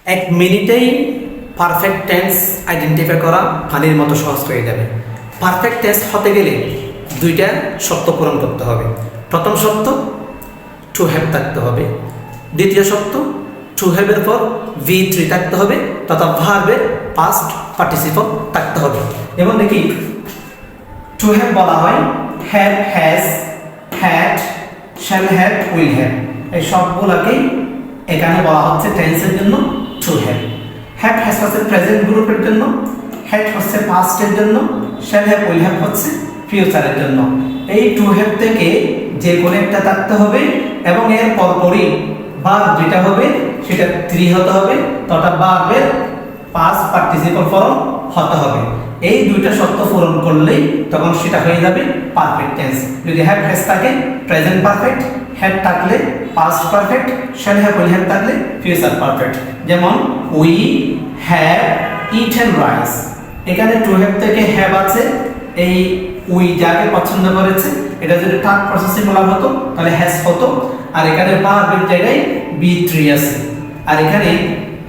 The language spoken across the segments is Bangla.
এক মিনিটেই পারফেক্ট টেন্স আইডেন্টিফাই করা পানির মতো সহজ হয়ে যাবে। পারফেক্ট টেন্স হতে গেলে দুইটা শর্ত পূরণ করতে হবে। প্রথম শর্ত টু হ্যাভ থাকতে হবে, দ্বিতীয় শর্ত টু হ্যাভের পর V3 থাকতে হবে তথা ভার্বের পাস্ট পার্টিসিপল থাকতে হবে। এবং দেখি টু হ্যাভ বলা হয় have, has, had, shall have, will have, এই সবগুলোকেই এখানে বলা হচ্ছে টেন্সের জন্য টু হ্যাভ। হ্যাভ হ্যাজ হচ্ছে প্রেজেন্ট গ্রুপের জন্য, হ্যাড হচ্ছে পাস্টের জন্য, শ্যাল হ্যাভ, উইল হ্যাভ হচ্ছে ফিউচারের জন্য। এই টু হ্যাভ থেকে যে কোনো একটা থাকতে হবে এবং এর পরপরই ভার্ব যেটা হবে সেটা 3 হতে হবে তথা ভার্বের পাস্ট পার্টিসিপল ফর্ম হতে হবে। এই দুইটা শর্ত পূরণ করলেই তখন সেটা হয়ে যাবে পারফেক্ট টেন্স। যদি হ্যাভ হ্যাজ থাকে প্রেজেন্ট পারফেক্ট, হ্যাড থাকলে past perfect, shall have, will have থাকলে ফিউচার পারফেক্ট। যেমন উই হ্যাভ ইটেন রাইস, এখানে টু হ্যাভ থেকে হ্যাভ আছে, এই উই যাকে পছন্দ করেছে এটা যদি থার্ড পারসন সিঙ্গুলার হতো তাহলে হ্যাজ হতো, আর এখানে ভার্বের জায়গায় V3 আছে। আর এখানে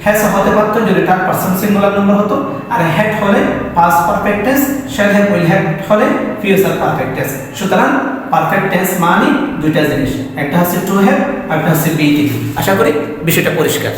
হ্যাজ হতে পারতো যদি থার্ড পারসন সিঙ্গুলার নাম্বার হতো, আর হ্যাড হলে past perfect tense, shall have, will have হলে ফিউচার পারফেক্ট টেন্স। সুতরাং পারফেক্ট টেন্স মানে দুইটা জিনিস, একটা হচ্ছে টু হ্যাভ আর একটা হচ্ছে V3। আশা করি বিষয়টা পরিষ্কার।